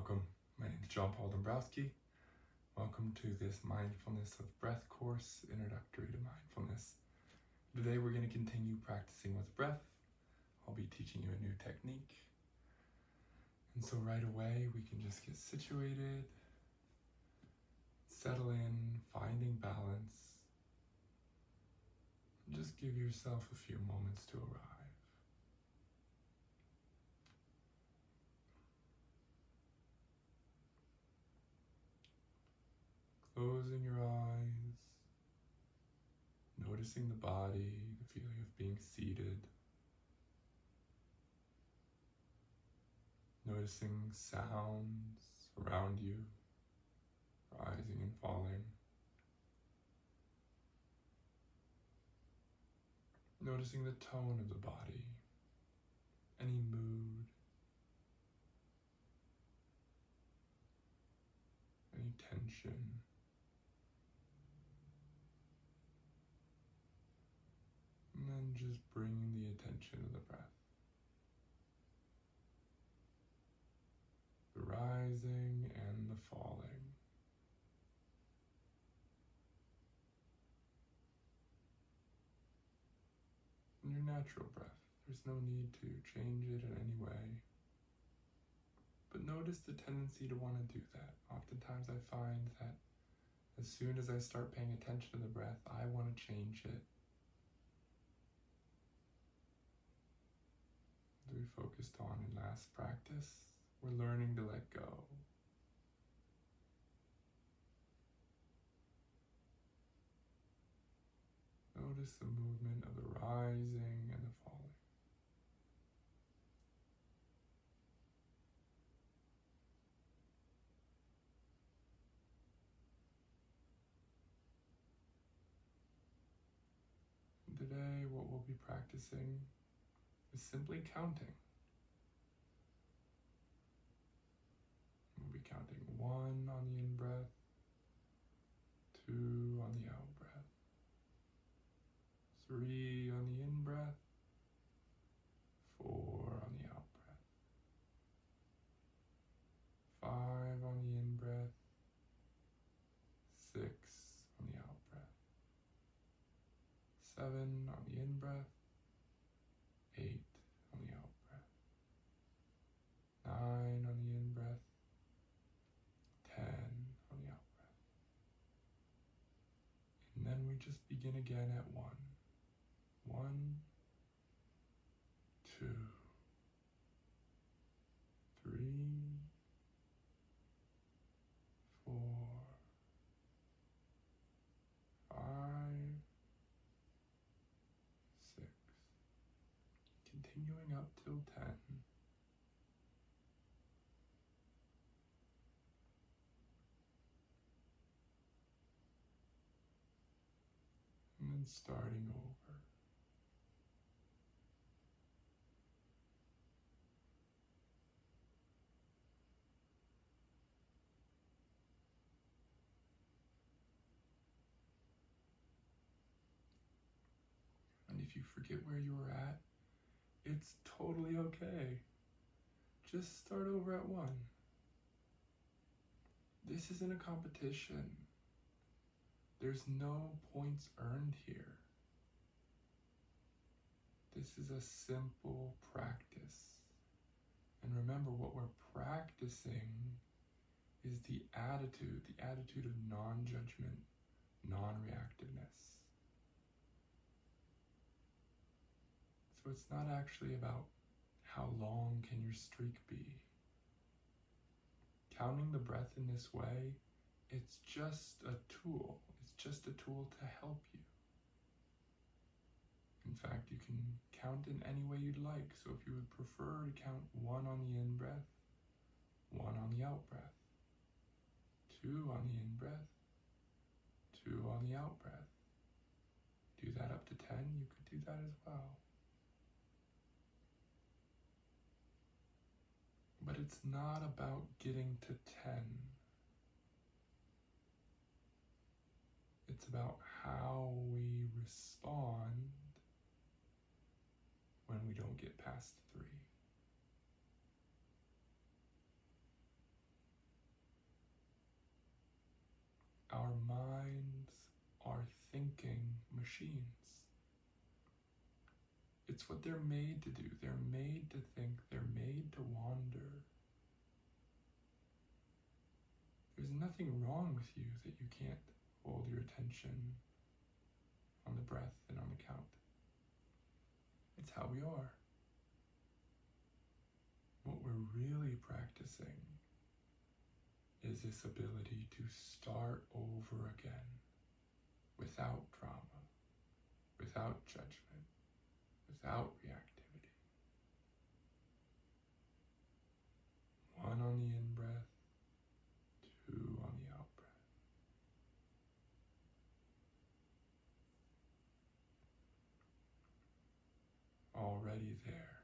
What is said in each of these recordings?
Welcome. My name is John Paul Dombrowski. Welcome to this Mindfulness of Breath course, Introductory to Mindfulness. Today we're going to continue practicing with breath. I'll be teaching you a new technique. And so right away we can just get situated, settle in, finding balance. And just give yourself a few moments to arrive. Closing your eyes, noticing the body, the feeling of being seated, noticing sounds around you, rising and falling, noticing the tone of the body, any mood, any tension. And then just bringing the attention to the breath. The rising and the falling. And your natural breath. There's no need to change it in any way. But notice the tendency to want to do that. Oftentimes I find that as soon as I start paying attention to the breath, I want to change it. As we focused on in last practice, we're learning to let go. Notice the movement of the rising and the falling. And today, what we'll be practicing is simply counting. We'll be counting 1 on the in-breath, 2 on the out-breath, 3 on the in-breath, 4 on the out-breath, 5 on the in-breath, 6 on the out-breath, 7 on the in-breath, 8 on the out-breath, 9 on the in-breath, 10 on the out-breath. And then we just begin again at 1. 1, 2, 3, 4, 5, 6. Continuing up till 10. And then starting over. And if you forget where you were at, it's totally okay. Just start over at 1. This isn't a competition. There's no points earned here. This is a simple practice. And remember, what we're practicing is the attitude of non-judgment, non-reactiveness. So it's not actually about how long can your streak be. Counting the breath in this way, it's just a tool. It's just a tool to help you. In fact, you can count in any way you'd like. So if you would prefer to count 1 on the in-breath, 1 on the out-breath, 2 on the in-breath, 2 on the out-breath. Do that up to 10, you could do that as well. But it's not about getting to 10. It's about how we respond when we don't get past 3. our minds are thinking machines. It's what they're made to do. They're made to think. They're made to wander. There's nothing wrong with you that you can't hold your attention on the breath and on the count. It's how we are. What we're really practicing is this ability to start over again without drama, without judgment, without reactivity. One on the in-breath, two on the out-breath. Already there.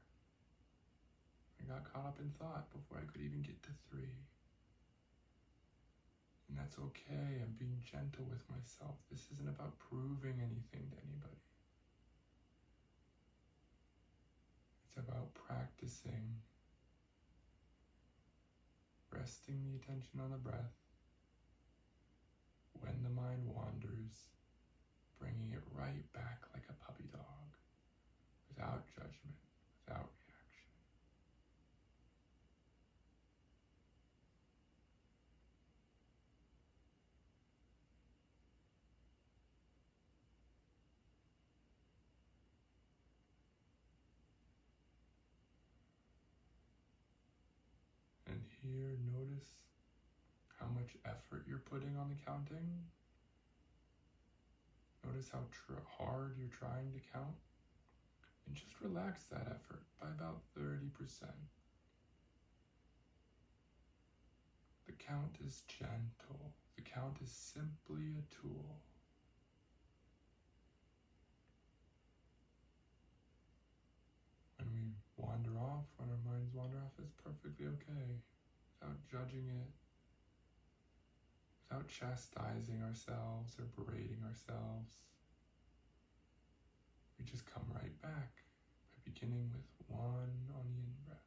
I got caught up in thought before I could even get to 3. And that's okay. I'm being gentle with myself. This isn't about proving anything to anybody. It's about practicing, resting the attention on the breath. When the mind wanders, bringing it right back like a puppy dog, without judgment, without reaction. And here, notice how much effort you're putting on the counting. Notice how hard you're trying to count. And just relax that effort by about 30%. The count is gentle. The count is simply a tool. When we wander off, when our minds wander off, it's perfectly okay. Without judging it, without chastising ourselves or berating ourselves. We just come right back by beginning with 1 on the in-breath.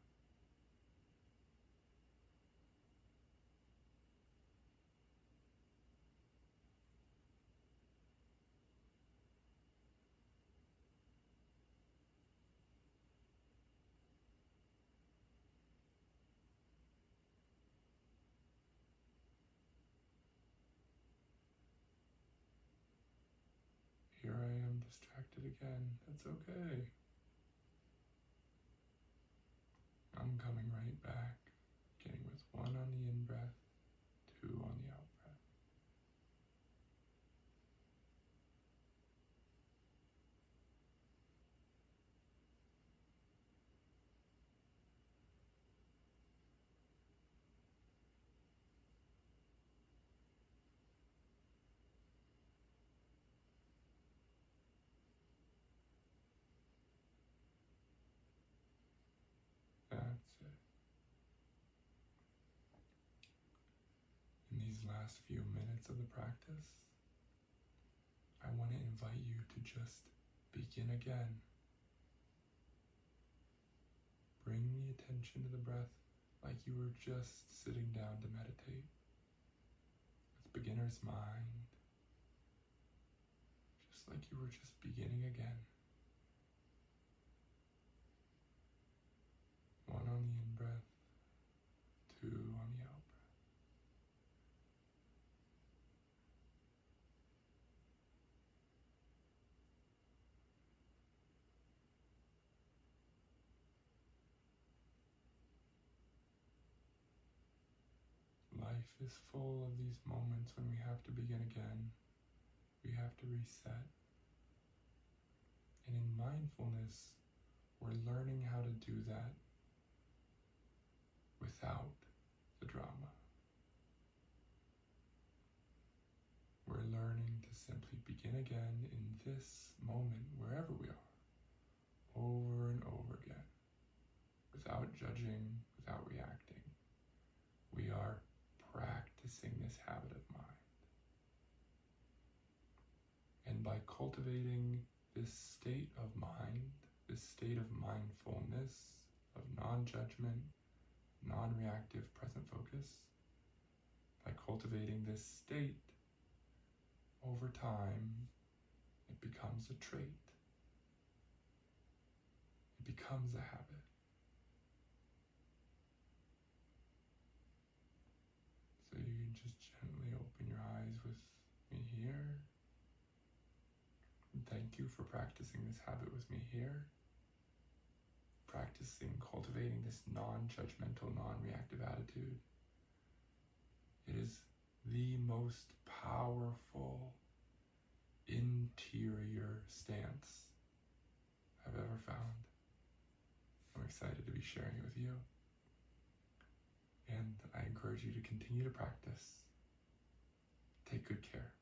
Here I am distracted again. That's okay. I'm coming right back, beginning with 1 on the in-breath, 2 on the out-breath. That's it. In these last few minutes of the practice, I want to invite you to just begin again. Bring the attention to the breath like you were just sitting down to meditate with beginner's mind, just like you were just beginning again. 1 on the in-breath, 2 on the out-breath. Life is full of these moments when we have to begin again. We have to reset. And in mindfulness, we're learning how to do that without the drama. We're learning to simply begin again in this moment, wherever we are, over and over again, without judging, without reacting. We are practicing this habit of mind. And by cultivating this state of mind, this state of mindfulness, of non-judgment, non-reactive present focus, by cultivating this state, over time, it becomes a trait. It becomes a habit. So you can just gently open your eyes with me here. And thank you for practicing this habit with me here. Practicing cultivating this non-judgmental, non-reactive attitude. It is the most powerful interior stance I've ever found. I'm excited to be sharing it with you. And I encourage you to continue to practice. Take good care.